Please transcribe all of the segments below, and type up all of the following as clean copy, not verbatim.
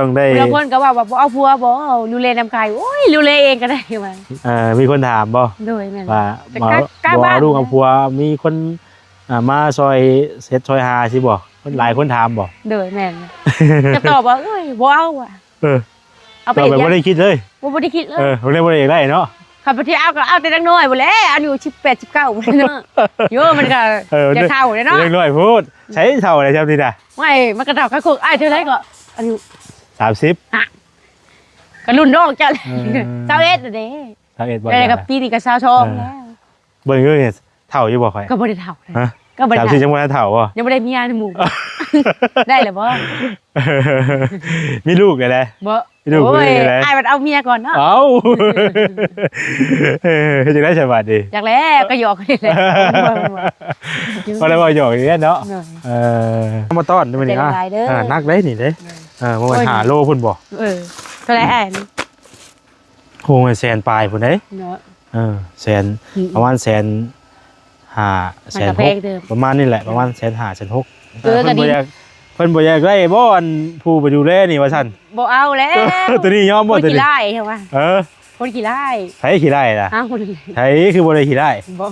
ต้องได้บางคนก็ว่าเอาผัวบ่ดูแลนำใครโอ้ยดูแลเองก็ได้ว่ามีคนถามบ่โดยแม่นว่าบ่ลูกกับผัวมีคนมาซอยเฮ็ดซอยหาสิบ่คนหลายคนถามบ่โดยแม่นจะตอบว่าเอ้ยบ่เอาอ่ะเอาไปแบบบ่ได้คิดเลยบ่ได้คิดเลยผมเรียกบ่ได้อยากได้เนาะขับไปที่เอาแต่น้อยบ่แล้วอายุ18 19บ่เนาะโยมันก็จะเฒ่าเลยเนาะเล็กน้อยพูดใช้เฒ่าได้จังซี่น่ะไม่มันก็เฒ่าคักคุกอ้ายเท่าไหร่ก็อายุ30ก็รุ่นน้องจ้ะ21เด้21บ่ได้กับปีนี้ก็22แล้วเบิ่งอยู่นี่เฒ่าอยู่บ่ค่อยก็บ่ได้เฒ่าก็บ่ได้30จังบ่ได้เฒ่าบ่ยังบ่ได้เมียในหมู่ได้แล้วบ่มีลูกได้แล้วบ่โอ้ยอ้ายมันเอาเมียก่อนเนาะเอ้าเฮ็ดจังได๋ฉบัดดิอยากแล้วก็หยอกนี่แหละบ่ได้บ่หยอกอย่างนี้เนาะมาต้อนมื้อนี้นักได้นี่เด้บ่มัน5โลพุ่นบ่เท่าไหร่อ้ายนี่โหแสนปลายพุ่นเด้เนาะแสนประมาณ150,000ประมาณนี่แหละประมาณ150,000 160,000เพิ่นบ่อยากได้บ่อันผู้ไปดูแลนี่ว่าซั่นบ่เอาแล้วตัวนี้ยอมบ่ตัวนี้ขี้ไล่ใช่ป่ะคนขี้ไล่ไผขี้ไล่ล่ะไผคือบ่ได้ขี้ไล่บ่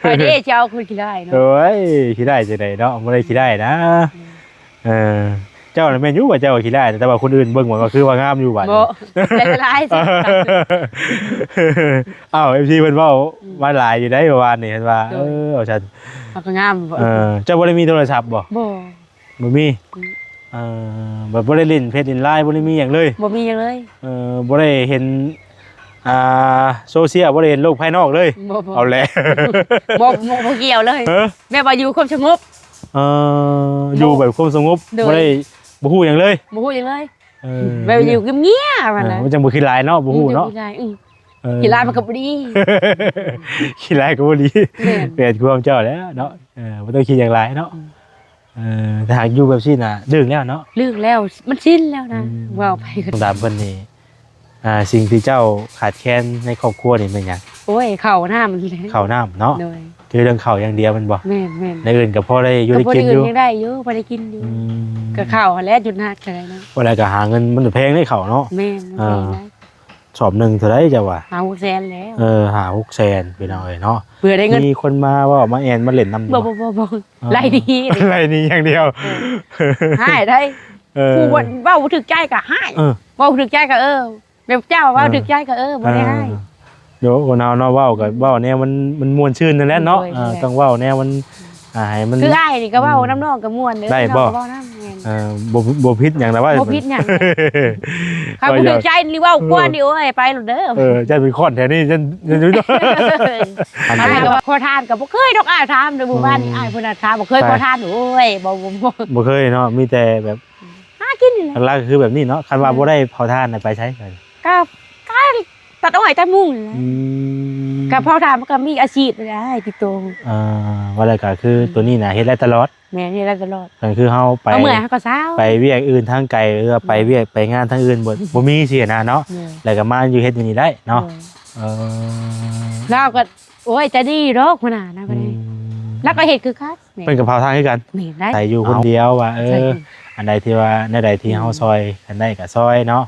ไปเด้เจ้าคนขี้ไล่เนาะโอ้ยขี้ไล่จังได๋เนาะบ่ได้ขี้ไล่นะเจ้าน่ะแม่นอยู่ว่าเจ้าขี้ไล่แต่ว่าคนอื่นเบิ่งว่าคือว่างามอยู่บัดบ่ใจละลายสิอ้าว FC เพิ่นเว้ามาหลายอยู่ได้เมื่อวานนี่เห็นว่าเอาซั่นก็งามเจ้าบ่ได้มีโทรศัพท์บ่บ่มีแบบบ่ได้เล่นเฟซเล่นไลน์บ่ได้มีหยังเลยบ่มีหยังเลยบ่ได้เห็นโซเชียลบ่ได้เห็นโลกภายนอกเลยเอาแหละบ่เกี่ยวเลยแม่ว่าอยู่ความสงบอยู่แบบความสงบบ่ได้บ่ฮู้หยังเลยบ่ฮู้หยังเลยแม่อยู่เงียบๆมันน่ะมันจังบ่คิดหลายเนาะบ่ฮู้เนาะขี้ลายมันก็บ่ดีขี้ลายก็บ่ดีเปลี่ยนความเจ้าแล้วเนาะบ่ต้องคิดอย่างไรเนาะถ้าหากอยู่แบบซี่น่ะดึงแล้วเนาะดึงแล้วมันสิ้นแล้วนะว้าวไปก็ตามเพิ่นนี่สิ่งที่เจ้าขาดแคลนในครอบครัวนี่เป็นหยังโอ้ยข้าวน้ำมันข้าวน้ำเนาะคือเรื่องข้าวอย่างเดียวมันบ่แม่นในอื่นก็พอได้อยู่ได้กินอยู่ยังได้อยู่พอได้กินอยู่ก็ข้าวแล้วจุดนัดก็ได้นะบ่ได้ก็หาเงินมันแพงได้ข้าวเนาะแม่นสอบ1เท่าไดจ้ะว่า5-600,000แล้ว5-600,000พี่น้องเอ้ยเนาะเบื่อได้เงินมีคนมาว่ามาแอนมาเล่นนำบ่ไล่ดีไล่นี้อย่างเดียวให้ได้ผู้เว้าถึกใจก็ให้เว้าถึกใจก็แบบเจ้าเว้าถึกใจก็บ่ได้ให้เดี๋ยวคนเฮาเนาะเว้าก็เว้าแนวมันม่วนชื่นนั่นแหละเนาะต้องเว้าแนวมันให้มันคืออ้ายนี่ก็เว้าน้ำน้องก็ม่วนเด้อเว้านำบ่ผิดหยังนะว่าบ่ผิดหยังข้าบ่ถึกใจนี่เว้ากว่านี่โอ้ยไปโลดเด้อจะเป็นคนแถวนี้ฉันอ้ายก็ขอทานก็บ่เคยดอกอ้ายถามเด้อหมู่บ้านนี่อ้ายเพิ่นน่ะถามบ่เคยขอทานโอ้ยบ่เคยเนาะมีแต่แบบหากินนี่แหละหลักคือแบบนี้เนาะคันว่าบ่ได้เผาทานไปใช้ก็ตัดอ้อยตัดมุ้งนี่แหละก็เผาทานมันก็มีอาชีพได้ติดตัวว่าอะไรก็คือตัวนี้น่ะเฮ็ดได้ตลอดแม่เฮ็ดได้ตลอดก็คือเฮาไปเมื่อยเฮาก็เช้าไปเวียกอื่นทางไกลไปเวียกไปงานทางอื่นบ่มีสินะเนาะแล้วก็มาอยู่เฮ็ดอยู่นี่ได้เนาะแล้วก็โอ้ยจะดีดอกพุ่นน่ะนะก็ได้แล้วก็เฮ็ดคือคักเพิ่นก็เผาทานคือกันแต่อยู่คนเดียวว่าอันใดที่ว่าในใดที่เฮาซอยกันได้ก็ซอยเนาะ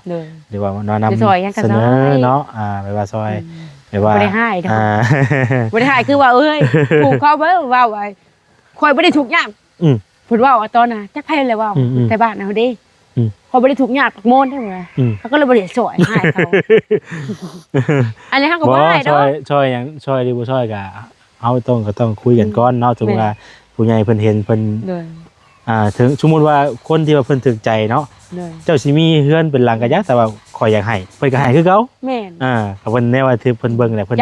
หรือว่านำเสนอเนาะไปว่าซอยไปว่าบ่ได้ให้ดอกบ่ได้ให้คือว่าผูกเขาไว้ว่าไว้ข่อยบ่ได้ทุกข์ยากเพิ่นว่าตอนน่ะจักไผเลยว่าแต่บ้านเฮาเด้ข่อยบ่ได้ทุกข์ยากปักโมนได้บ่เขาก็เลยบ่ได้ซอยให้เขาอันนี้เฮาก็บ่ได้ดอกซอยหยังซอยหรือบ่ซอยก็เฮาก็ต้องคุยกันก่อนเนาะถึงว่าผู้ใหญ่เพิ่นเห็นเพิ่นถึงสมมุติว่าคนที่ว่าเพิ่นถึกใจเนาะเจ้าสิมีเฮือนเป็นหลังกะยักแต่ว่าข่อยอยากให้เพิ่นก็ให้คือเก่าแม่นก็เพิ่นแนวว่าที่เพิ่นเบิ่งแหละเพิ่น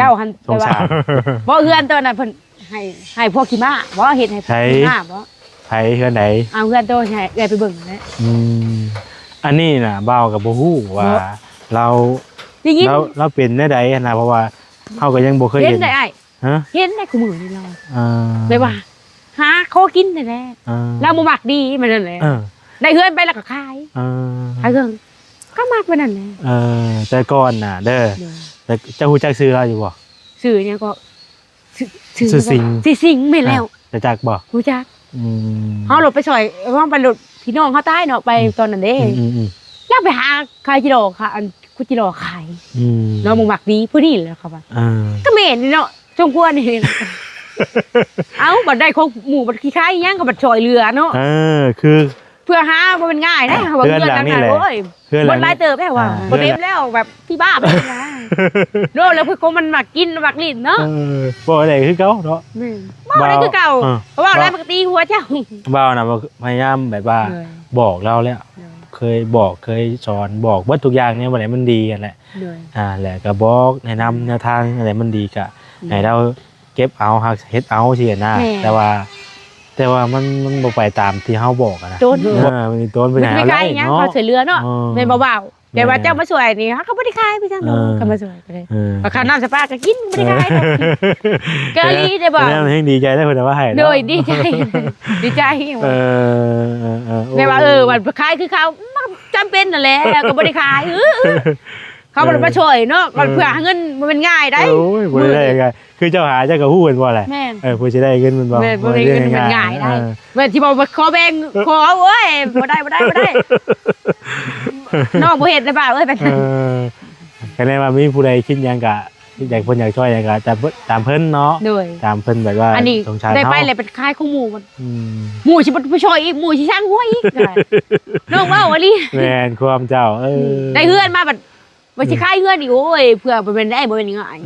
สงสารบ่เฮือนตัวนั้นเพิ่นให้พวกขี้ม้าบ่เฮ็ดให้พวกขี้ม้าบ่ไผเฮือนไหนเฮือนตัวให้ได้ไปเบิ่งแหละอันนี้น่ะบ่าวก็บ่ฮู้ว่าเราเป็นแนวใดนะเพราะว่าเฮาก็ยังบ่เคยเห็นเห็นได้อ้ายเห็นได้คู่มือนี่เราได้ว่าหาขอกินนั่นแหละแล้วบ่มักดีมันนั่นแหละได้เฮือนไปแล้วก็ขายขายเครื่องก็มักไปนั่นแหละแต่ก่อนน่ะเด้อแต่เจ้าฮู้จักชื่อเราอยู่บ่ชื่อเนี่ยก็ชื่อสิงแม่นแล้วจะจักบ่ฮู้จักเฮาหลบไปซอยว่างไปหลบที พี่น้องเขาตายเนาะไปตอนนั้นเด้แล้วไปหาขายจิโร่ค่ะอันคุจิโร่ขายเนาะมึงมักดีผู้นี้แหละครับว่าก็ไม่เห็นเนาะจงกวนนี่เอ้าบัดได้ของหมู่บัดขี้คายยังก็บัดช่วยเหลือเนาะคือเพื่อหาบ่เป็นง่ายนะว่าเงินหลังนั้นโอ้ยบ่หลายเติบแม่ว่าบ่เต็มแล้วแบบพี่บ้าไปนะโดนแล้วเพิ่นคงมันมักกินมักลิ้นเนาะบ่ได้คือเก่าเนาะบ่ได้คือเก่าเพราะว่าอะไรปกติหัวเจ้าบ่าวน่ะพยายามแบบว่าบอกเราแล้วเคยบอกเคยสอนบอกว่าทุกอย่างเนี่ยวันไหนมันดีกันแหละแหละก็บอกแนะนำแนวทางอะไรมันดีกะให้เราเก็บเอาหักเฮ็ดเอาสินะแต่ว่ามันบ่ไปตามที่เฮาบอกนะมันโดนไปหาอะไรเนาะเขาช่วยเหลือเนาะแม่นเบาๆแต่ว่าเจ้ามาช่วยนี่เขาบ่ได้ขายไปจังเนาะก็มาช่วยไปเลยก็ข้าวน้ำสปาก็กินบ่ได้ขายเกะลีได้บ่แล้วมันดีใจได้เพิ่นว่าให้โดยดีใจแม่ว่าวันขายคือเขาจำเป็นนั่นแหละก็บ่ได้ขายเขาบ่ได้มาช่วยเนาะมันเพื่อหาเงินมันเป็นง่ายได้โอ้ยบ่ได้ยังไงคือเจ้าหาเจ้าก็ฮู้เป็นบ่แหละผู้สิได้เงินมันบ่ได้เงินมันง่ายได้แม่ที่บอกขอแบ่งขอเว้ยบ่ได้น้องบ่เฮ็ดได้บ่าวเอ้ยไปก็เลยว่ามีผู้ใดคิดหยังก็อยากเพิ่นอยากช่วยหยังก็ตามเพิ่นเนาะตามเพิ่นแบบว่าสงสารเฮาได้ไปเลยเป็นคายของหมู่มันหมู่สิบ่ช่วยอีกหมู่สิสร้างหัวอีกน้องว่าว่าลิแม่นความเจ้าได้เฮือนมาบัดบ่สิคายเฮือนอีกโอ้ยเพื่อบ่เป็นได้บ่เป็นง่าย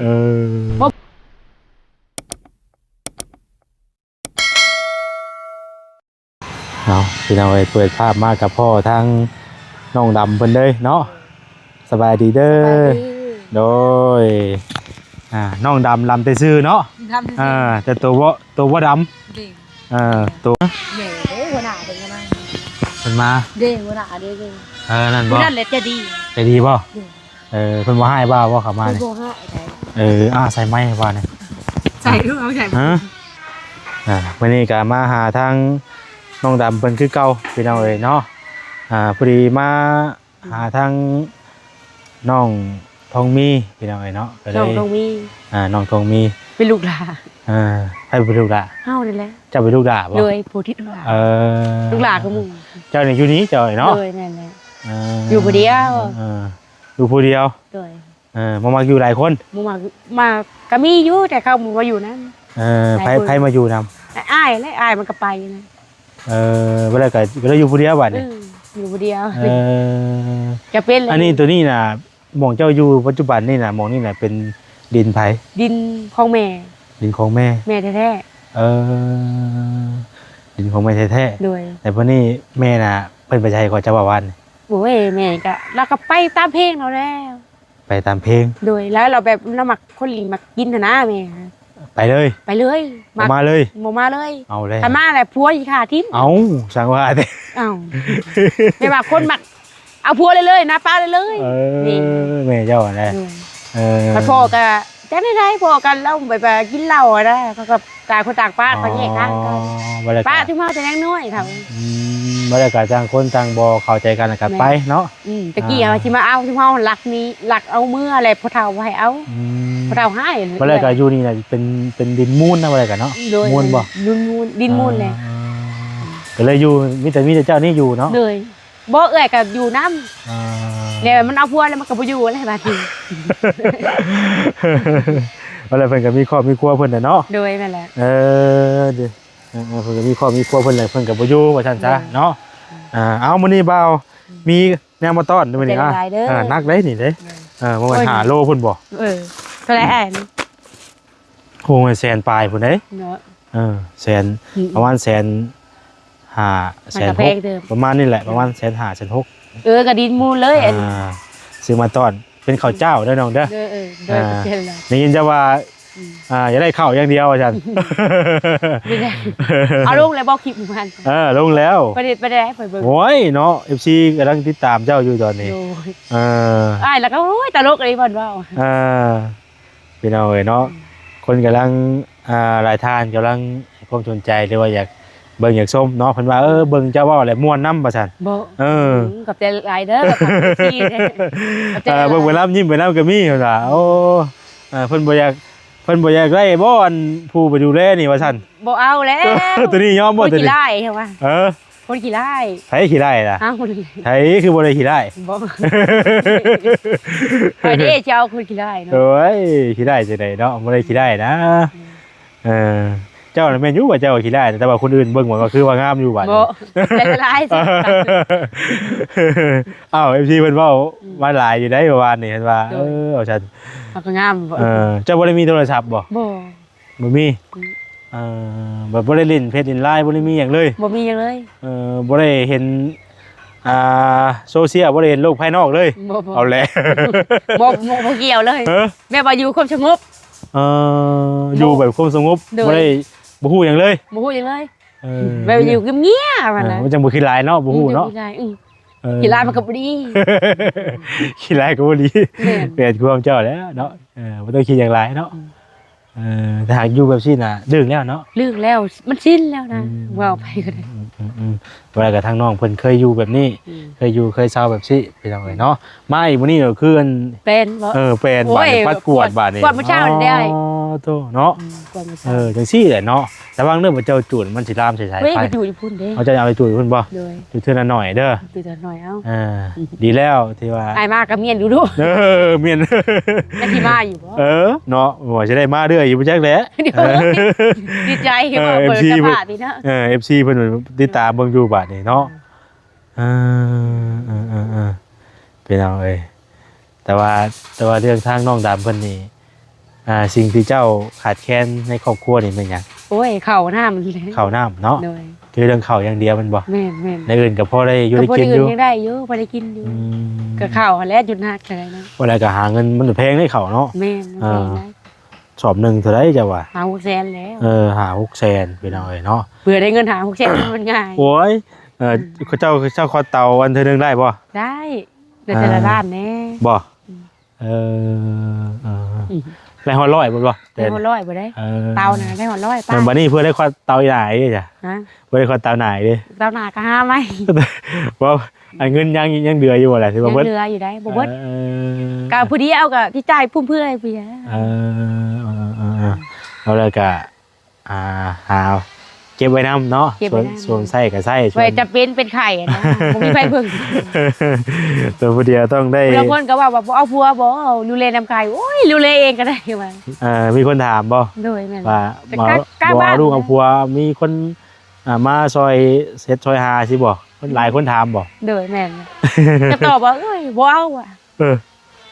เนาะพี่น้องเปิดภาพมากับพ่อทั้งน้องดำเพิ่นเลยเนาะสบายดีเด้อโดยน้องดำลำแต่ซื่อเนาะแต่ตัวบ่ดำตัวเด้หัวหน้าเพิ่นก็มาเพิ่นมาเด้หัวหน้าเด้นั่นบ่นั่นแหละจะดีบ่เพิ่นบ่ให้บ่เข้ามานี่บ่ให้ใส่ไม้ว่านี่ใส่ลูกเอาใส่วันนี้ก็มาหาทางน้องดำเพิ่นคือเก่าพี่น้องเอ้ยเนาะพอดีมาหาทางน้องทองมีพี่น้องเอ้ยเนาะก็เลยน้องทองมีน้องทองมีเป็นลูกหลานให้เป็นลูกหลานเฮานี่แหละเจ้าเป็นลูกหลานบ่เลยโพธิลูกหลานลูกหลานของมึงเจ้านี่อยู่นี้เจ้าเนาะเลยนั่นแหละอยู่ผู้เดียวอยู่ผู้เดียวเลยมาอยู่หลายคนมาก็มีอยู่แต่เขาบ่มาอยู่นั้นไผมาอยู่นำอ้ายและอ้ายมันก็ไปนะเวลาอยู่ผู้เดียวบัดนี่อยู่ผู้เดียวจะเป็นอันนี้ตัวนี้น่ะหม่องเจ้าอยู่ปัจจุบันนี่น่ะหม่องนี่น่ะเป็นดินไผดินของแม่ดินของแม่แท้ดินของแม่แท้ๆด้วยแต่พอนี้แม่น่ะเพิ่นไปใช้ก่อนเจ้าบ่าววันโอ้ยแม่ก็แล้วก็ไปตามเพลงเราแล้วไปตามเพลงโดยแล้วเราแบบน้ำหมักคนหลีมักกินนะแม่ไปเลยมาเลยมาเลยเอาเลยถ้ามาแหละผัวอีกค่ะทิมเอาสั่งว่าเด้ไม่ว่าคนมักเอาผัวเลยนะป้าเลยนี่แม่เจ้าแหละพ่อก็จะได้พ่อกันเล่าไปกินเหล้านะเขาก็ต่างคนต่างป้าเขาแยกกันป้าที่มาจะยังน้อยเท่าบรรยากาศต่างคนต่างบ่เข้าใจกันนะครับไปเนาะตะกี้เอาที่มาเอาที่เขาหลักนี้หลักเอาเมื่ออะไรพอเท่าให้เอาพอเท่าให้บรรยากาศอยู่นี่นะเป็นดินมูลนะบรรยากาศเนาะมูลบ่ดินมูลเลยก็เลยอยู่มีแต่เจ้านี่อยู่เนาะเลยบ่เอ่ยกับอยู่น้ำเนี่ยมันเอาพัวแล้วมันก็บ่อยู่อะไรบาดนี้อะไรเพิ่นก็มีครอบมีครัวเพิ่นน่ะเนาะโดยนั่นแหละเพิ่นก็มีครอบมีครัวเพิ่นแหละเพิ่นก็บ่อยู่ว่าซั่นซะเนาะเอามื้อนี้บ่าวมีแนวมาต้อนมื้อนี้นักเด้นี่เด้บ่ว่า5โลพุ่นบ่เท่าไหร่อ้ายโหแสนปลายพุ่นเด้เนาะแสนประมาณแสน5,600,000ประมาณนี่แหละประมาณ1,500,000 1,600,000ก็ดินมูลเลยซื้อมาต้อนเป็นข้าวเจ้าเด้อน้องเด้อได้ยินจะว่าอย่าได้ข้าวอย่างเดียวอาจารย์เอาลงแล้วบอกคลิปมันลงแล้วไปได้ไปเบิ่งโอ้ยเนาะ FC กำลังติดตามเจ้าอยู่ตอนนี้แล้วก็โอ้ยตลกเลยเพิ่นว่าพี่น้องเอ้ยเนาะคนกำลังหลายท่านกำลังให้ความสนใจหรือว่าอยากเบิ่งอยากส้มเนาะเพิ่นว่าเบิ่งเจ้าว่าอะไรม่วนนำบ่ซั่นกับใจหลายเด้อเบิ่งไปแล้วยิ้มไปแล้วก็มีเพิ่นว่าโอ้เพิ่นบ่อยากได้บ่อันผู้ไปดูแลนี่ว่าซั่นบ่เอาแล้วตัวนี้ยอมบ่ตัวนี้ได้ใช่ป่ะ คนขี้ไล่ ไผขี้ได้ล่ะ อ้าวคน ไผคือบ่ได้ขี้ได้ บ่ไปเด้เจ้าคนขี้ไล่เนาะ โอ้ยขี้ได้จังได๋เนาะบ่ได้ขี้ได้นะเออเจ้าน่ะแม่นอยู่ว่าเจ้าขี้ได้แต่ว่าคนอื่นเบิ่งว่าคือว่างามอยู่บัด บ่แต่ละลายสิ อ้าว FC เพิ่นเว้ามาหลายอยู่ได้เมื่อวานนี่เห็นว่าเอาฉัน มันก็งามบ่ เจ้าบ่ได้มีโทรศัพท์บ่ บ่ บ่มีแบบบ่ได้เล่นเพจเล่นไลน์บ่ได้มีหยังเลย บ่มีหยังเลย บ่ได้เห็นโซเชียลบ่ได้เห็นโลกภายนอกเลย บ่ เอาแหละ บ่เกี่ยวเลย แม่ว่าอยู่ความสงบ อยู่แบบความสงบ โดย บ่ได้บ่ฮู้หยังเลย บ่ฮู้หยังเลยแม่ว่าอยู่เงียบๆมันน่ะ มันจังบ่คิดหลายเนาะบ่ฮู้เนาะ ขี้ไล่มันก็บ่ดี คิดหลายก็บ่ดีเปลี่ยนความเจ้าแล้วเนาะบ่ต้องคิดอย่างหลายเนาะแต่หากอยู่แบบซี่น่ะดึงแล้วเนาะ ลึกแล้วมันสิ้นแล้วนะว่าไปก็ได้ เวลากับทางน้องเพิ่นเคยอยู่แบบนี้เคยอยู่เคยเศร้าแบบซี่พี่น้องเอ้ยเนาะมาอีกมื้อนี้ก็คืออัน เป็นบ่ เป็นบาดปัดกวดบาดนี่ กวดมื้อเช้านี่ได้ โตเนาะ กวดมื้อเช้า จังซี่แหละเนาะแต่ว่าเรื่องบ่เจ้าจูดมันสิลามใส่สาย เว้ย ไฟ ก็อยู่ที่พุ่นเด้ เอาจะเอาไปจูดเพิ่นบ่ เลย จูดเทื่อละหน่อยเด้อ ดูแต่หน่อยเอ้า ดีแล้วที่ว่า อายมากกับเมียนอยู่ดู เมียน แล้วที่มาอยู่บ่ เนาะบ่จะได้มาเรื่อยอยู่บ่จักแหละ เดี๋ยวดีใจที่ว่าเปิดสภาพนี่นะ FC เพิ่นติดตามเบิ่งอยู่บาดนี่เนาะเป็นเอาเอ้ยแต่ว่าเรื่องทางน้องดำเพิ่นนี่สิ่งที่เจ้าขาดแคลนในครอบครัวนี่เป็นหยัง โอ้ยเข่าหน้ามันเลย ข้าวน้ำเนาะ เลย คือเรื่องข้าวอย่างเดียวมันบ่ แม่นแม่น ในอื่นก็พอได้อยู่ ก็ ได้ บ่ กิ ได้ นอ อื่น ยู่ ยังได้อยู่บ่ได้กินอยู่ก็ข้าวหั่นแหล้วจุดหักอะไรนะ เวลาก็หาเงินมันแพงได้ข้าวเนาะ แม่นแม่นได้ สอบหนึงเท่าไหร่จ้ะวะ หา600,000แล้ว หา600,000พี่น้องเอ้ยเนาะ เพื่อได้เงินหา600,000มันง่าย โอ้ยเจ้าขอเตาอันเทื่อนึงได้บ่ ได้แต่ละร้านแน่ บ่ได้ฮอด100บ่ ได้หัวร้อยบ่ได้เตาน่ะได้หัวร้อยป้า มันบัดนี้เพื่อได้ขอเตาอีหลายเด้จ้ะ ฮะ เพื่อได้ขอเตาหน่ายเด้ เตาหน้าก็หาไหม ว่าเงินยังเดืออยู่บ่ล่ะสิ ยั บ่ ง เบิด เหลืออยู่ได้บ่เบิดก็ผู้เดียวก็ที่จ่ายพุ่มเพื่อให้เพี่ย เอาเลยก็หาเก็บไว้นำเนาะส่วนไส้กับไส้ ไว้จะเป็นไข่นะบ่มีไฟเบิ่ง ตัวผู้เดียวต้องได้ บางคนก็ว่าบ่เอาผัวบ่เอาดูแลนำไก่โอ้ยดูแลเองก็ได้ว่า มีคนถามบ่ โดยแม่น ว่า แต่ บ่ กล้าบ้าน เอาลูกเอาผัวมีคนมาซอยเฮ็ดซอยหาสิบ่หลายคนถามบ่ โดยแม่นจะตอบว่าเอ้ยบ่เอาอ่ะ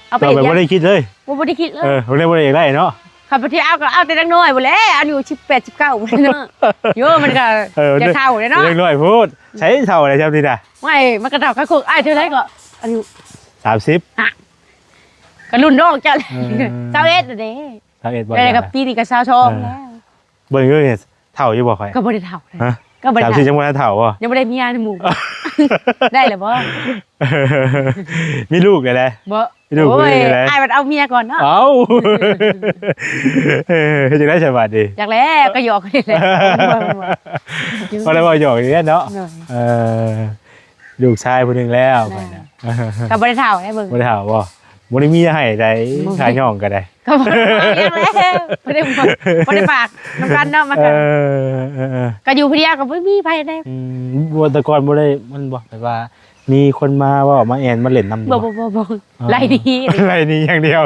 เอาไป ตอบแบบบ่ได้คิดเลย บ่ได้คิดเลย บ่ได้อยากได้เนาะ ขับไปที่เอาก็เอาแต่ดังน้อยบ่แล้วอายุ18 19บ่เนาะโยมันก็จะเฒ่าเลยเนาะ เรื่องน้อยพูดใช้เท่าอะไรครับนี่น่ะ ไม่มันก็เฒ่าก็คุกอ้ายเท่าไหร่ก็อายุ 30 ก็รุ่นน้องเจ้าเลย21เด้ 31บ่ ได้กับปีนี้ก็22แล้ว เบิ่งเนี่ยเท่าอยู่บ่ค่อย ก็บ่ได้เฒ่าเลย ฮะ ก็บ่ได้ 30จังบ่ได้เท่าบ่ ยังบ่ได้มีงานในหมู่ได้แล้วบ่ มีลูกเลยแหละ บ่ ไม่รู้ โอ้ย ไม่รู้เลย อ้ายมันเอาเมียก่อนเนาะ เอ้าจะได้ฉบับดี จากแล้วก็หยอกกันนี่แหละ พอแล้วว่าหยอกอย่างนี้เนาะ หน่อย ลูกชายคนหนึ่งแล้วไปนะ ก็บ่ได้เฒ่าได้เบิ่ง บ่ได้ถามว่าบ่ได้มีให้ใดขายย่องก็ได้ ก็บ่ได้แล้วบ่ได้ฝากน้ำกันเนาะมากันก็อยู่ผู้เดียวก็บ่มีไผได้ บัวตะกอนบ่ได้มันบอกแบบว่า มีคนมาว่ามาแอนมาเล่นน้ำ บ่ไล่ดี ไรนี้อย่างเดียว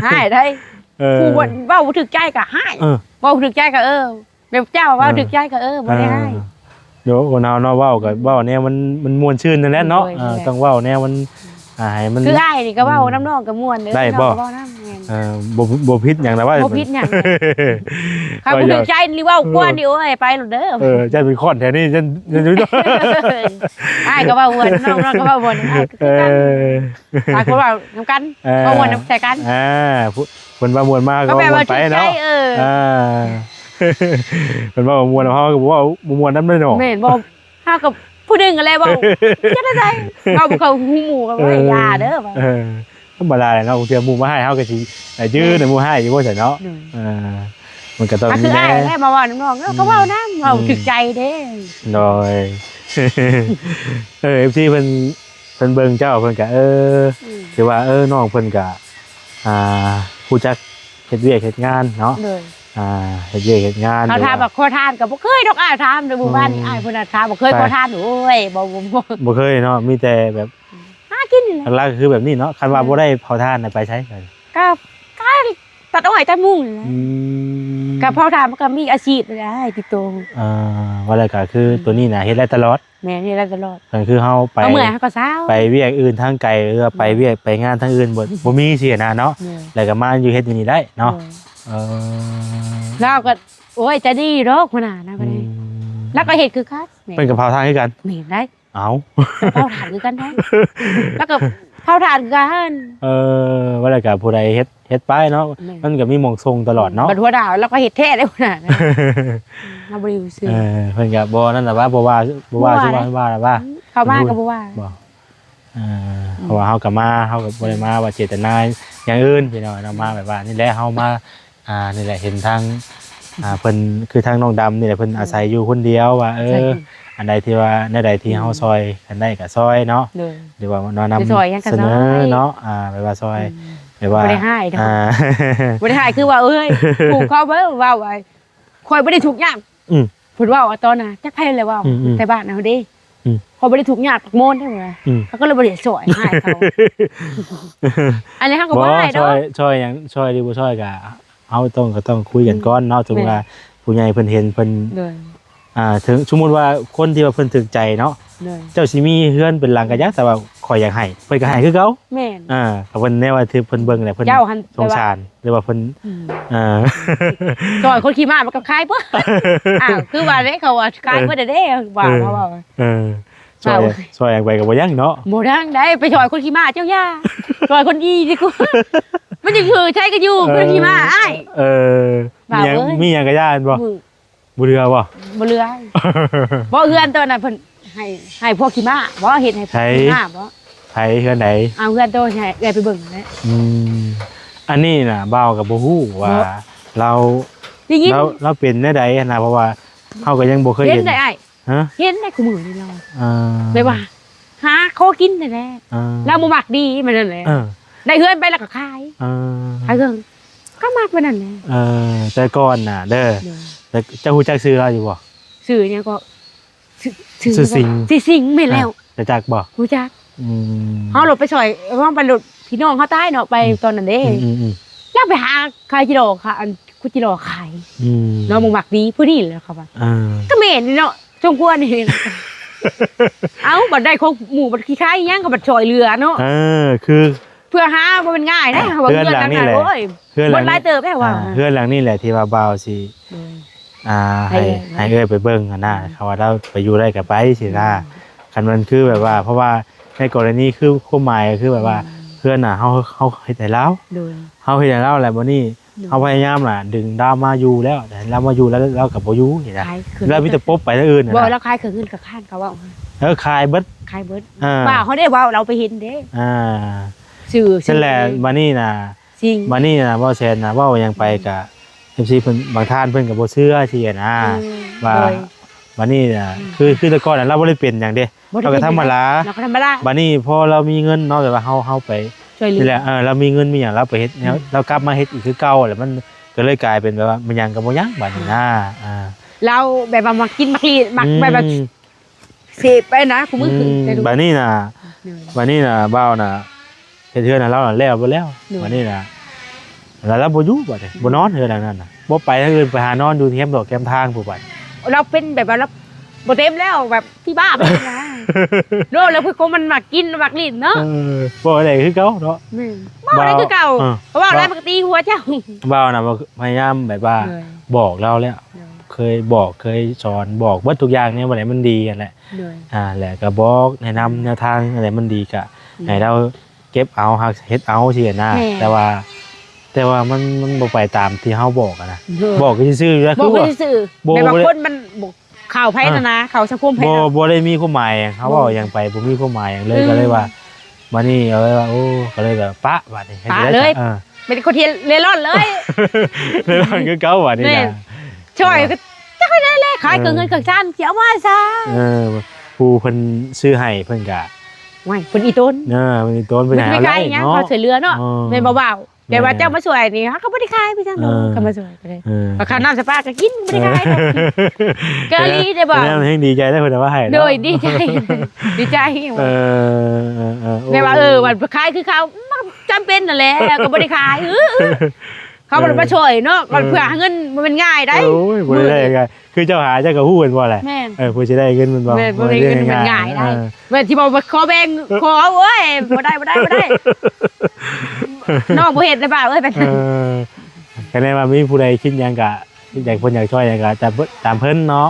หายได้ผู้เว้าบ่ถึกใจก็หายเว้าถึกใจก็แบบเจ้าเว้าถึกใจก็บ่ได้หาย เดี๋ยวคนเอาเนาะเว้ากับเว้าแนวมันม่วนชื่นนั่นแหละเนาะต้องเว้าแนวมันให้มัน คืออ้ายนี่ก็เว้าน้ำน้องก็ม่วนเด้อ ได้บ่ เว้าน้ำแม่น บ่ผิดหยังนะว่า บ่ผิดหยังเขาบ่ถึกใจนี่เว้ากวนนี่โอ้ยไปโลดเด้อ จะเป็นคอนแถวนี้จะรู้จัก อ้ายก็เว้าม่วนน้องก็เว้าม่วนอ้ายก็คือกันหลายคนเว้านํกันเว้าม่วนใส่กัน คนว่ามวนมากก็ ก็แบบ มว ว่าน ไป ถึกใจ เนาะคนว่ามวนเขาก็บอกว่ามวนน้ำเลยเนาะ แม่นบ่เฮากับผู้ดึงอะไรเว้าจะได้เว้าบ่เข้าหูหมู่ก็ว่าอย่าเด้อว่า ธรรมดาเลยเนาะเทียมหมู่มาให้เขาก็สิยื้อในหมู่ให้อยู่บ่ใช่เนาะมันก็ต้อง คืออ้ายแม่มาเว้าน้องก็เว้านำเว้าถึกใจเด้ โดยFC เพิ่นเบิ่งเจ้าเพิ่นก็สิว่าน้องเพิ่นก็ฮู้จักเฮ็ดเวียกเฮ็ดงานเนาะ เลย เฮ็ดเวียกเฮ็ดงาน เขาถามว่าขอทานก็บ่เคยดอกอ้ายถามในหมู่บ้านนี่อ้ายเพิ่นน่ะถามบ่เคยขอทานโอ้ยบ่ บ่เคยเนาะมีแต่แบบ หากินนี่แหละ หลักๆก็คือแบบนี้เนาะคันว่าบ่ได้เผาทานน่ะไปใช้กัน ก็ตัดอ้อยตัดมุ้งนี่แหละ กับพ่อทำมันก็มีอาชีพเลยให้ติดตัว ว่าอะไรก็คือตัวนี้นะเฮ็ดได้ตลอด แม่นี่ได้ตลอด ก็คือเฮาไป เอาเมื่อยเขาก็เศร้า ไปเวียกอื่นทางไกลหรือว่าไปเวียกไปงานทางอื่นบ่มีเสียนะเนาะแล้วก็มาอยู่เฮ็ดอยู่นี่ได้เนาะแล้วก็โอ้ยจะดีดอกขนาดนั้นก็ได้แล้วก็เฮ็ดคือคัส เป็นกับเผาทานคือกัน แม่ได้ เอ้า เผาถ่านคือกันได้แล้วก็เผาถ่านคือกัน ว่าอะไรก็ผู้ใดเฮ็ดไปเนาะมันก็มีหม่องทรงตลอดเนาะบัดหัวดาวแล้วก็เฮ็ดแท้ได้ขนาดนั้นน่าบ่รู้ซื่อเพิ่นก็บ่นั่นล่ะว่าบ่ว่าสิว่าล่ะว่าเข้ามาก็บ่ว่าบ่เพราะว่าเฮาก็มาเฮาก็บ่ได้มาว่าเจตนาอย่างอื่นพี่น้องเนาะมาแบบว่านี่แหละเฮามานี่แหละเห็นทางเพิ่นคือทางน้องดำนี่แหละเพิ่นอาศัยอยู่คนเดียวว่าอันใดที่ว่าในใดที่เฮาซอยกันได้ก็ซอยเนาะหรือว่าน้อนำเสนอเนาะแบบว่าซอยแบบว่าบ่ได้ให้ดอกบ่ได้ให้คือว่าถูกเขาเบิ่งว่าไว้ข่อยบ่ได้ถูกยากเพิ่นว่าตอนน่ะจักไผเลยว่าแต่บ้านเฮาเด้ข่อยบ่ได้ถูกยากปักโมนได้บ่เขาก็เลยบ่ได้ช่วยให้เขาอันนี้เฮาก็บ่ให้ดอกช่วยหยังช่วยหรือบ่ช่วยก็เฮาต้องคุยกันก่อนเนาะถึงว่าผู้ใหญ่เพิ่นเห็นเพิ่นถึงสมมุติว่าคนที่ว่าเพิ่นถึกใจเนาะเจ้าสิมีเฮือนเป็นหลังกะยักแต่ว่าข่อยอยากให้เพิ่นก็ให้คือเก่าแม่นก็เพิ่นแนวว่าที่เพิ่นเบิ่งแหละเพิ่นสงสารหรือว่าเพิ่นจอยคนขี่ม้ามันก็คายเพิ่นคือว่าเด้เขาว่าคายเพิ่นเด้ว่าช่วยไปก็บ่ยังเนาะบ่ดังได้ไปจอยคนขี่ม้าเจ้าย่าจอยคนดีดีกว่ามันจะคือใช้กันอยู่คนขี่ม้าอ้ายมีหยังกะย่านบ่บ่เรือบ่เรือบ่เฮือนตัวนั้นเพิ่นให้พวกขี่ม้าบ่เฮ็ดให้ขี่ม้าบ่ไผเฮือนไหนเฮือนตัวให้ได้ไปเบิ่งแหละอันนี้น่ะบ่าวก็บ่ฮู้ว่าเราเป็นแนวใดนะเพราะว่าเฮาก็ยังบ่เคยเห็นเห็นได้อ้ายเห็นได้คู่มือนี่เราได้ว่าหาขอกินนั่นแหละแล้วบ่มักดีมันนั่นแหละได้เฮือนไปแล้วก็ขายขายเครื่องก็มักมันนั่นแหละแต่ก่อนน่ะเด้อแต่เจ้าฮู้จักชื่อเราอยู่บ่ชื่อเนี่ยก็ชื่อสิงแม่นแล้วจะจักบ่ฮู้จักเฮาหลบไปซอยเฮาไปหลบพี่น้องเฮาตายเนาะไปตอนนั้นเด้แล้วไปหาขายกิโลค่ะอันคุจิโลขายเนาะบ่มักดีผู้นี้แหละครับว่าก็แม่นเนาะจงกวนนี่เอ้าบัดได้ของหมู่บัดขี้คายยังก็บัดซอยเรือเนาะคือเพื่อหาบ่มันง่ายนะว่าเพื่อนหลังนี่แหละโอ้ยบ่หลายเติบได้ว่าเพื่อนหลังนี่แหละที่ว่าบ่าวสิให้ไปเบิ่งนะเขาว่าเราไปอยู่ได้ก็ไปสินะคันมันคือแบบว่าเพราะว่าในกรณีคือความหมายคือแบบว่าเพื่อนน่ะเฮาเฮ็ดให้เราเฮาเฮ็ดให้เราแหละบ่นี่เฮาพยายามน่ะดึงดาวมาอยู่แล้วแต่เรามาอยู่แล้วเราก็บ่อยู่นี่นะแล้วมีแต่ปบไปทางอื่นน่ะบ่แล้วคายขึ้นกับข้านเขาว่าคายเบิดว่าเขาได้ว่าเราไปเห็นเด้ชื่อนั่นแหละบัดนี้น่ะบัดนี้น่ะบ่แซนน่ะเว้ายังไปก็FC เพิ่นบางท่านเพิ่นก็บ่เชื่อสินะว่าบัดนี้น่ะคือแต่ก่อนน่ะเราบ่ได้เป็นหยังเด้เราก็ธรรมดาบัดนี้พอเรามีเงินเนาะแบบว่าเฮาไปนี่แหละเรามีเงินมีหยังเราไปเฮ็ดแนวเรากลับมาเฮ็ดอีกคือเก่าแหละมันก็เลยกลายเป็นแบบว่ามันหยังก็บ่ยังบัดนี้นะเราแบบว่ามากินมักลีมักแบบเสพไปนะกูมึงบัดนี้น่ะบ้าวน่ะเฮ็ดเทื่อน่ะเราแล้วบ่แล้วบัดนี้น่ะแล้วเราบ่อยู่บัดนี้บ่นอนเทื่อนั้นน่ะบ่ไปทางอื่นไปหานอนอยู่แคมป์ดอกแคมป์ทางผู้บัดเราเป็นแบบว่าเราบ่เต็มแล้วแบบที่บ้าไปนะโดนแล้วพวกเขามันมักกินมักลิ้นเนาะบ่ได้คือเก่าเนาะบ่ได้คือเก่าเพราะว่าอะไรปกติหัวเจ้าบ่าวน่ะพยายามแบบว่าบอกเราแล้วเคยบอกเคยสอนบอกเบิดทุกอย่างเนี่ยบ่ได้มันดีกันแหละแหละก็บอกแนะนำแนวทางอะไรมันดีก็ให้เราเก็บเอาหักเฮ็ดเอาสินะแต่ว่ามันบ่ไปตามที่เฮาบอกนะบอกก็ซื่อๆคือว่าซื่อแต่บางคนมันข่าวไผนะข่าวสังคมไผบ่ได้มีความหมายเขาเว้าหยังไปบ่มีความหมายหยังเลยก็เลยว่าบัดนี้เอาไว้ว่าโอ้ก็เลยแบบปะบัดนี้ปะเลยเป็นคนที่เล่ร่อนเลยเล่ร่อนคือเก่าบัดนี้นะช่วยก็จักได้เลยขายเงินชานสิเอามาซะผู้เพิ่นซื้อให้เพิ่นก็ไม่เพิ่นอีต้นเพิ่นอีต้นเพิ่นให้เอาไว้เนาะเขาช่วยเหลือเนาะแม่นบ่าว เดี๋ยวว่าเจ้ามาสวยนี่เขาบ่ได้ขายพี่จังโดเขามาสวยก็ได้ราคาน้ำสปาก็กินบ่ได้ขายก็ลีได้บ่แล้วมันดีใจได้เพิ่นว่าให้โดยดีใจดีใจแม่ว่ามันขายคือเขาจำเป็นนั่นแหละก็บ่ได้ขายเขาบ่ได้มาช่วยเนาะก่อนเพื่อหาเงินมันง่ายได้โอ้ยบ่ได้ยังไงคือเจ้าหาเจ้าก็ฮู้กันบ่แหละผู้สิได้เงินมันบ่บ่ได้เงินมันง่ายได้แม่ที่บอกขอแบ่งขอเว้ยบ่ได้น้องบ่เฮ็ดได้บ่เอ้ยเป็นก็เลยว่ามีผู้ใดคิดหยังก็อยากเพิ่นอยากช่วยหยังก็ตามเพิ่นเนาะ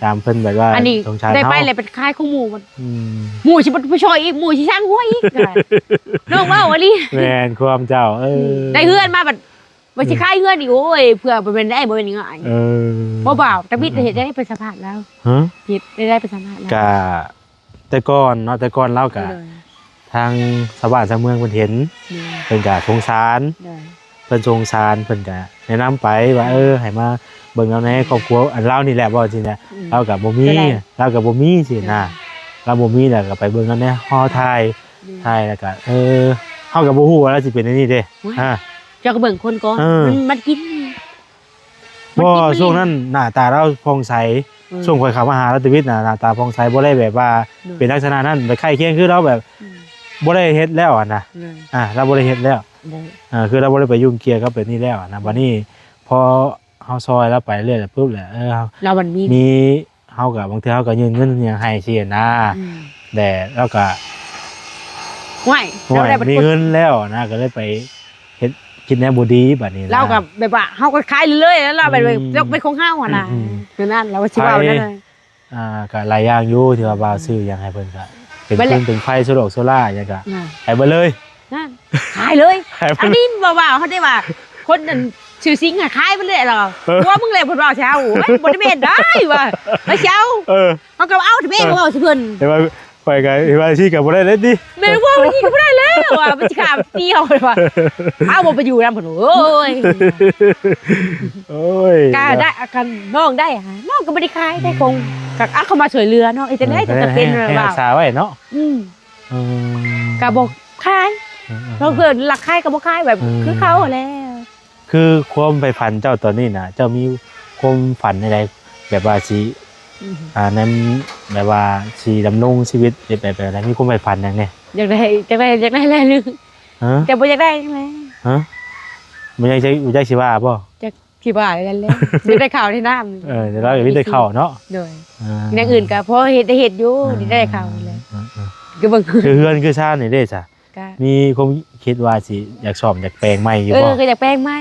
ตามเพิ่นแบบว่าสงสารเฮาได้ไปเลยเป็นคายของหมู่มันหมู่สิบ่ไปช่วยอีกหมู่สิสร้างหัวอีกน้องว่าว่าลีแม่นความเจ้าได้เฮือนมาบัดบ่สิคายเฮือนอีกโอ้ยเพื่อบ่เป็นได้บ่เป็นง่ายบ่บ่าวตะบิดเฮ็ดได้เป็นสัมภาษณ์แล้วเฮ็ดได้เป็นสัมภาษณ์แล้วก็แต่ก่อนเนาะแต่ก่อนเราก็ทางชาวบ้านชาวเมืองเพิ่นเห็นเพิ่นก็สงสารเพิ่นสงสารเพิ่นก็แนะนำไปว่าให้มาเบิ่งเอาในครอบครัวอันเรานี่แหละบ่จริงๆเราก็บ่มีสินะเราบ่มีแล้วก็ไปเบิ่งเอาในฮอถ่ายแล้วก็เฮาก็บ่ฮู้ว่าเราสิเป็นอันนี้เด้เจ้าก็เบิ่งคนก่อนมันกินบ่ช่วงนั้นหน้าตาเราผ่องใสช่วงข่อยเข้ามาหารัตวิทย์น่ะหน้าตาผ่องใสบ่ได้แบบว่าเป็นลักษณะนั้นไปไข้เคียงคือเราแบบบ่ได้เฮ็ดแล้วอ่ะนะเราบ่ได้เฮ็ดแล้วคือเราบ่ได้ไปยุ่งเกี่ยวกับแบบนี้แล้วนะบัดนี้พอเฮาซอยแล้วไปเรื่อยปุ๊บแหละเรามันมีเฮาก็บางทีเฮาก็ยืนเงินหยังให้สินะแต่เราก็เราได้มีเงินแล้วนะก็เลยไปเฮ็ดกินแนวบ่ดีบัดนี้เราก็แบบว่าเฮาก็ขายเรื่อยๆแล้วเราไปของเฮาอ่ะนะคือนั่นเราก็สิเว้านั่นเลยก็หลายอย่างอยู่ที่ว่าบ่าวซื้อหยังให้เพิ่นก็เป็นไฟโซล่าหยังก็ให้เบิดเลยนั่นขายเลยอันนี้บ่าวเขาได้ว่าคนนั้นชื่อสิงห์ขายไปเลยหรอว่ามึงเลยเพิ่นว่าเช้าบ่ได้แม่นได้ว่าเช้าเฮาก็เอาที่แม่นว่าสิเพิ่นแต่ว่าไปก็ว่าสิก็บ่ได้เลยดิแม่นว่าสิก็บ่ได้แล้วว่ามันสิขาเดียวว่าเอาบ่ไปอยู่นำเพิ่นโอ้ยก็ได้กันน้องได้น้องก็บ่ได้ขายได้คงก็เอาเข้ามาช่วยเหลือเนาะอีจังได๋จะเป็นว่ารักษาไว้เนาะก็บ่ขายเราเกิดหลักขายก็บ่ขายแบบคือเขาแล้วคือความใฝ่ฝันเจ้าตอนนี้น่ะเจ้ามีความฝันอะไรแบบว่าสินั้นแบบว่าสิดำรงชีวิตแบบอะไรมีความใฝ่ฝันหยังเนี่ยอยากได้แล้วนึงแต่บ่อยากได้จังได๋บ่อยากสิว่าบ่จักสิว่ากันแล้วสิได้ข่าวที่น้ำเดี๋ยวเราอยากได้ข่าวเนาะโดยอย่างอื่นก็พอเฮ็ดอยู่ได้ข่าวแล้วก็เบิ่งคือเฮือนคือซ่านนี่เด้จ้ะมีความคิดว่าสิอยากซ่อมอยากแปลงใหม่อยู่บ่ก็อยากแปลงใหม่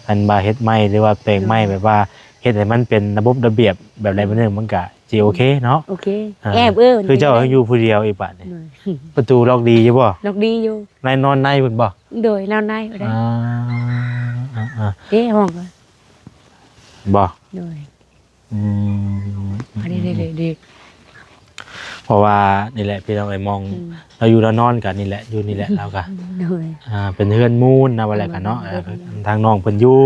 อันบ่าเฮ็ดใหม่หรือว่าแปลงใหม่แบบว่าเฮ็ดให้มันเป็นระบบระเบียบแบบใดแบบนึงมันก็สิโอเคเนาะโอเคแอบคือเจ้าอยู่ผู้เดียวอีกบัดนี่ประตูล็อกดีอยู่บ่ล็อกดีอยู่นายนอนในเพิ่นบ่โดยนอนในก็ได้ห้องบ่โดยอันนี้ดีเพราะว่านี่แหละพี่น้องไอ้มองเราอยู่เรานอนกันนี่แหละอยู่นี่แหละเราก็เป็นเฮือนมูลนะว่าอะไรกันเนาะทางน้องเพิ่นอยู่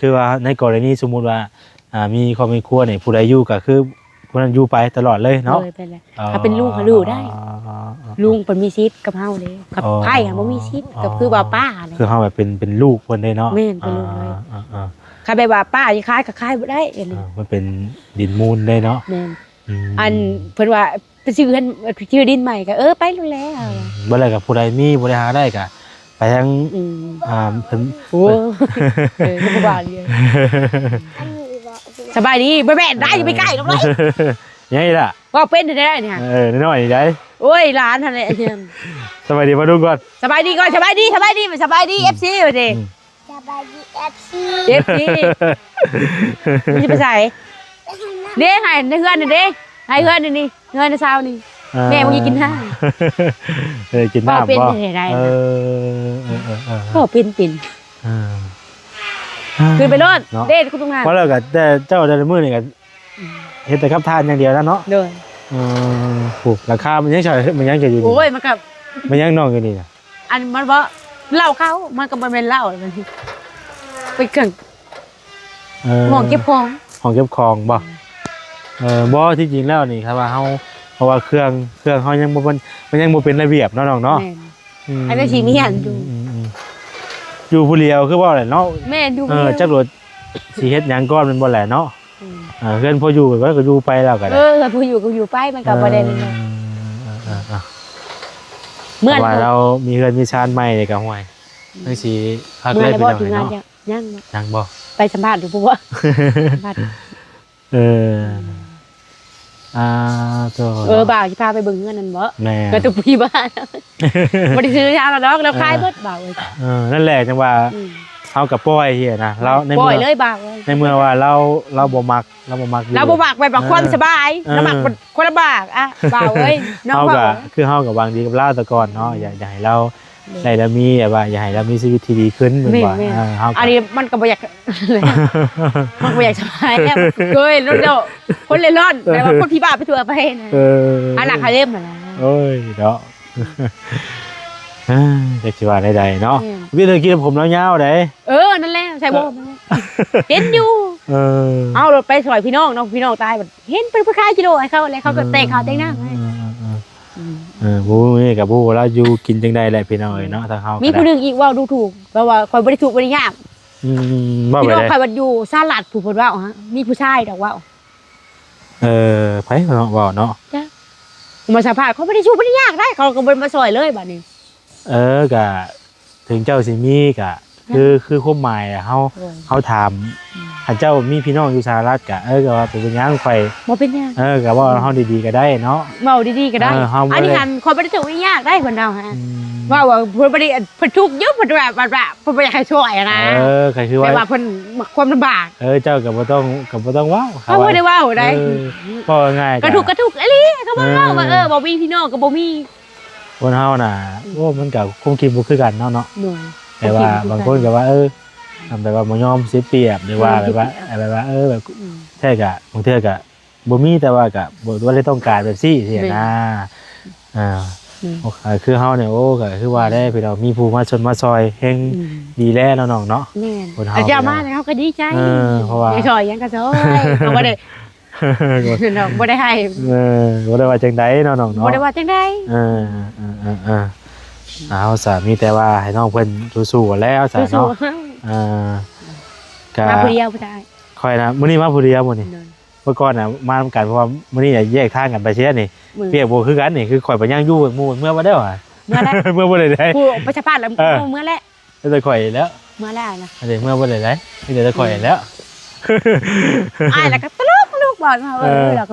คือว่าในกรณีสมมุติว่ามีครอบครัวนี่ผู้ใดอยู่ก็คือผู้นั้นอยู่ไปตลอดเลยเนาะถ้าเป็นลูกก็อยู่ได้ลุงเพิ่นมีชีวิตกับเฮาเด้กับไผบ่มีชีวิตก็คือว่าป้าคือเฮาแบบเป็นลูกเพิ่นได้เนาะแม่นเป็นลูกเลยใครแบบว่าป้าสิขายก็ขายบ่ได้มันเป็นดินมูลได้เนาะแม่นอันเพิ่นว่าไปซื้อดินใหม่ก็ไปแล้วบ่ได้กับผู้ใดมีบ่ได้หาได้ก็ไปทางเพิ่นโอ้บ่ว่าเลยสบายดีบ่แม่นได้ไปใกล้กับเลยยังไงล่ะว่าเป็นได้เนี่ยน้อยๆได้โอ้ยหลานนั่นแหละสบายดีมาดูก่อนสบายดีก่อนสบายดีFC ว่าสิสบายดี FC มีภาษาเด้ให้ในเฮือนนี่เด้ให้เฮือนนี่เฮือนในเช้านี่แม่บ่กินข้าวกินน้ำบ่เป็นได้ก็เป็นขึ้นไปรถเด้คุณตรงนั้นเพราะแล้วก็แต่เจ้าแต่ละมื้อนี่ก็เฮ็ดแต่กับทานอย่างเดียวแล้วเนาะเด้อโอ้ราคามันยังจะอยู่โอ้ยมันก็มันยังน้องอยู่นี่น่ะอันมันบ่เหล้าเขามันก็บ่แม่นเหล้ามันไปเครื่องห้องเก็บของบ่บ่ที่จริงแล้วนี่ครับว่าเฮาเพราะว่าเครื่องเฮายังบ่มันยังบ่เป็นระเบียบเนาะน้องเนาะ อันนั้นสิมีอันอยู่ อยู่ผู้เดียวคือว่าแหละเนาะ แม่ดู จักรถสิเฮ็ดหยังก่อนมันบ่แหละเนาะเพื่อนพออยู่ก็อยู่ไปแล้วก็ได้ ผู้อยู่ก็อยู่ไปมันก็บ่ได้นี่เมื่อ ว่าเรามีเฮือนมีชานใหม่นี่ก็ห่วยจังสิคัก เมื่ เล อย ได้ พี่ บ่ น้อง ถึงงาน เนาะ ยัง บ่ ไปสัมภาษณ์อยู่บ่สัมภาษณ์ ตัว บ่าวสิพาไปเบิ่งเฮือนนั่นบ่ แม่ ก็ตุกพี่บ้านบ่ได้ซื้อยาแล้วดอกแล้วขายเบิดบ่าวเอ้ย นั่นแหละจังว่าเฮากับป้อยเฮียนะเราใน ปล่ เมื่ อย อ เลยบ่าวเอ้ย ในเมื่อว่าเราบ่มักอยู่ เราบ่มักแบบความสบายเรามักคนละบากอ่ะบ่าวเอ้ยน้อง เฮา บ่า ก็ ว คือเฮากับวางดีกับเราแต่ก่อนเนาะอย่าให้เราได้แล้วมีแบบว่าอย่าให้เรามีชีวิตที่ดีขึ้นเหมือนว่าเฮา อันนี้มันก็บ่อยากมันบ่อยากสบายแล้วเอ้ยรถเจ้าคนเล่ร่อนแต่ว่าคนที่บ้าไปทั่วไปนะอันน่ะเขาเล่มมาแล้ว โอ้ยเนาะเด็กสิว่าใดๆเนาะวิธีกินผมแล้วยาวได้ นั่นแหละใช่บ่เห็นอยู่เอารถไปซอยพี่น้องเนาะพี่น้องตายบัดเห็นเป็นผู้ค้ากิโลให้เขาแล้วเขาก็เตะเขาเตะหน้าให้ บูนี่กับบูแล้วอยู่กินจังได้แหละพี่น้องเอ้ยเนาะทางเฮา มีผู้นึงอีกว่าดูถูกแปลว่าคอยบ่ได้ถูกบ่ได้ยาก ว่า พี่ ไป น้อง ได้ คอยบัดอยู่ซาลัดผู้เพิ่นว่าฮะมีผู้ชายดอกว่า ไผเนาะว่าเนาะ มาสัมภาษณ์เขาบ่ได้ถูกบ่ได้ยากได้เขาก็บ่มาซอยเลยบัดนี้ ก็ถึงเจ้าสิมีก็คือความหมายอะเฮาถามถ้าเจ้ามีพี่น้องอยู่สหรัฐก็ก็ว่าเป็นหยังข่อย บ่เป็นหยัง ก็ว่าเฮาดีๆก็ได้เนาะ เว้าดีๆก็ได้ อันนี้หันคนบ่ได้ถูกบ่ได้ยากได้เพิ่นเอาฮะว่าเพิ่นบ่ได้เพิ่นทุกข์เยอะเพิ่นแบบเพิ่นบ่อยากให้ช่วยนะ ก็คือว่า แต่ว่าเพิ่นความลำบาก เจ้าก็บ่ต้องว้าว เขาบ่ได้เว้าได้ ก็ง่าย กระทุกอีหลีเขาบ่เว้าว่าบ่มีพี่น้องก็บ่มี คนเฮาน่ะโอ้มันก็คงคิดบ่คือกันเนาะ หน่วย แต่ว่าบางคนก็ว่าทำแบบว่าบ่ยอมเสียเปรียบหรือว่าแบบว่าแบบแท้ก็บางเทื่อก็บ่มีแต่ว่าก็บ่ได้ต้องการแบบซี่สินะคือเฮาเนี่ยโอ้ก็คือว่าได้พี่เรามีผู้มาชนมาซอยเฮงดีแล้วน้องๆเนาะ แม่นอาจารย์มาแล้วเขาก็ดีใจ เพราะว่า ซอยยังก็ซอยเขาบ่ได้น้องบ่ได้ให้ บ่ได้ว่าจังได๋เนาะน้องเนาะ บ่ได้ว่าจังได๋ เอาสามีแต่ว่าให้น้องเพิ่นสู้ๆกันแล้วสา สู้ เนาะก็ มาผู้เดียวบ่ได้ ค่อยนะมื้อนี้มาผู้เดียวมื้อนี้เมื่อก่อนน่ะมานํกันเพราะว่ามื้อนี้แยกทางกันไปเสียนี่เปียกบ่คือกันนี่คือข่อยไปย่างอยู่หมู่เมื่อบ่ได้ว่ะ เมื่อแล้ว เมื่อบ่ได้ได้ ผู้ประชาภาพแล้วเมื่อแล้ว แต่ข่อยแล้ว เมื่อแล้วนะ เดี๋ยวเมื่อบ่ได้ได้เดี๋ยวจะข่อยแล้ว อ้ายแล้วก็ตลกบอกมาแล้วก็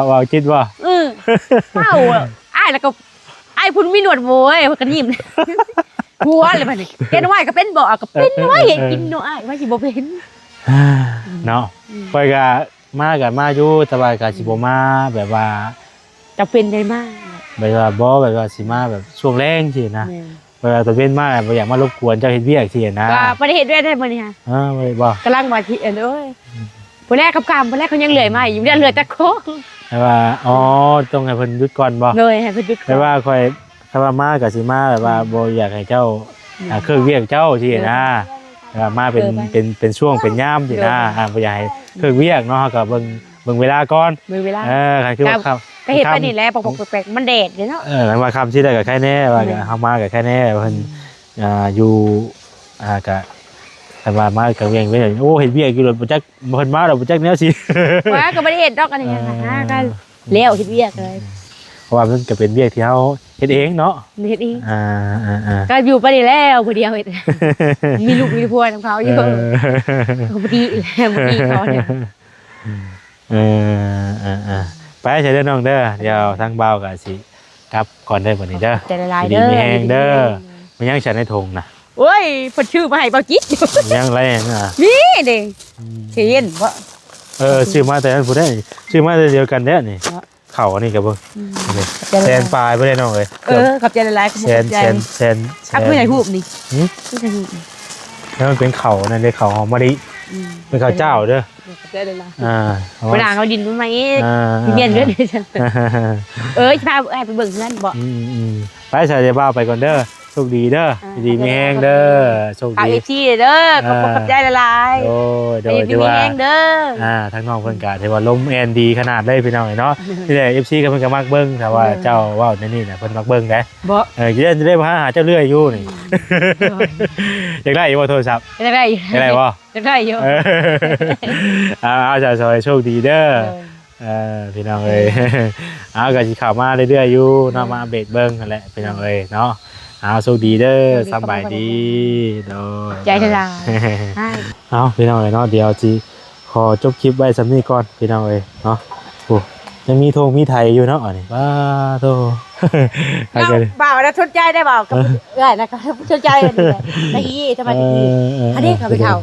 ว่าคิดว่า เป้าอ้ายแล้วก็อ้ายพุ่นมีหนวดโว้ยมันก็ยิ้มหัวเลยบัดนี้แกน้อยก็เป็นบ่ก็เป็นน้อยกินน้อยว่าสิบ่เป็น เนาะข่อยก็มากันมาอยู่แต่ว่าก็สิบ่มาแบบว่า จะเป็นได้มาก แบบว่าบ่แบบว่าสิมาแบบช่วงแรงสินะเวลาตะเวนมาบ่อยากมารบกวนเจ้าเฮ็ดเวียกสินะ ก็บ่ได้เฮ็ดด้วยได้มื้อนี้ฮะ บ่ได้บ่ กำลังว่าสิเอ้ยผู้แรกกับกามผู้แรกเขายังเหลื่อยมาอยู่เดือนเหลือจักโค แต่ว่าต้องให้เพิ่นหยุดก่อนบ่ เลยให้เพิ่นหยุด แต่ว่าค่อยถ้าว่ามาก็สิมาแบบว่าบ่อยากให้เจ้าเครื่องเวียกเจ้าสินะแต่ว่ามาเป็นช่วงเป็นยามสินะบ่อยากให้เครื่องเวียกเนาะก็เบิ่งเวลาก่อน มื้อเวลา คือว่าครับ ก็เฮ็ดไปนี่แหละปกๆแปลกๆมันแดดเด้เนาะ หลังว่าคำที่ได้กับแค่แน่ว่าเฮามากับแค่แน่เพิ่นอยู่ก็แต่ว่ามากับเวียงเว้ยโอ้เห็นเวียงอยู่รถบ่จักเพิ่นมาแล้วบ่จักแนวสิ ว่าก็บ่ได้เฮ็ดดอกอันนี้นะก็แล้วเฮ็ดเวียกเลย เพราะว่ามันก็เป็นเวียงที่เฮาเฮ็ดเองเนาะ เฮ็ดเอง ก็ ก็อยู่ไปนี่แล้วผู้เดียวเฮ็ดมีลูกมีผัวของเขาอยู่ก็บ่ดีแล้วบ่ดีเขาเนี่ย ไปใช้เด้อน้องเด้อเดี๋ยวทางเบาก็สิกลับก่อนเด้อบัดนี้เด้อ ใจละลายเด้อ มีแฮงเด้อมันยังฉันในธงนะ โอ้ยเพิ่นชื่อมาให้บ่จิต ยังไรน่ะ นี่เด้สิเห็นบ่ ชื่อมาแต่นั้นผู้ได้ชื่อมาแต่เดียวกันเด้อนี่เขาอันนี้ก็เบิ่งแซนปลายบ่ได้น้องเอ้ย ขอบใจละลายขอบ แซน ใจ แซน ผู้ใหญ่ฮูบนี่ผู้ใหญ่ฮูบ แล้วมันเป็นเขานั่นเด้เขาหอมมะลิเป็นข้าวเจ้าเด้อ ขอบใจละลาย เพ เวลาเขาดินมันมาเองเมียนเด้อพาไปเบิ่งเฮือนบ่ ไปใส่เดี๋ยวบ้าไปก่อนเด้อ โชคดีเด้อดีมีแห้งเด้อโชค ฝาก ดี เอฟซีเด้อขอบคุณขอบใจละลาย โดย ดี ที่ มี ว่า แห้งเด้อ ทั้งน้องเพิ่นก็ถือว่าลมแอนดีขนาดเลยพี่น้องเนาะที่ได้ FC ก็เพิ่นก็มักเบิ่งแต่ว่าเจ้าเว้าในนี่น่ะเพิ่นมักเบิ่งเด้ บ่ จะได้มาหาเจ้าเรื่อยอยู่นี่อยากได้อยู่บ่โทรศัพท์ จะได้อยู่ อยากได้บ่ จะได้อยู่ เอาจะซอยโชคดีเด้อพี่น้องเอ้ยเอาก็สิเข้ามาเรื่อยๆอยู่เนาะมาอัปเดตเบิ่งนั่นแหละพี่น้องเอ้ยเนาะเอาโชคดีเด้อสบายดีโดย ใจละลายใช่ เอาพี่น้องเอ้ยเนาะเดี๋ยวสิขอจบคลิปไว้สำนี้ก่อนพี่น้องเอ้ยเนาะโอ้ยังมีโทงมีไทยอยู่เนาะอันนี้ว้าโต บ่าวนะชดใจได้บ่าวกับเอ้ยนะก็ชดใจอันนี้ได้อีทำไมถึงอีอันนี้เขาไปเฒ่า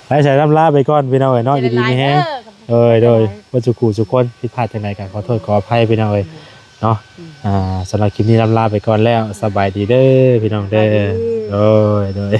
ไปใช้ลำลาไปก่อนพี่น้องเอ้ยเนาะอยู่ดีมีแฮงโดยว่าสุขูสุขคนผิดพลาดจังไดกันขอโทษขออภัยพี่น้องเอ้ยเนาะสำหรับคลิปนี้ลำลาไปก่อนแล้วสบายดีเด้อพี่น้องเด้อโดย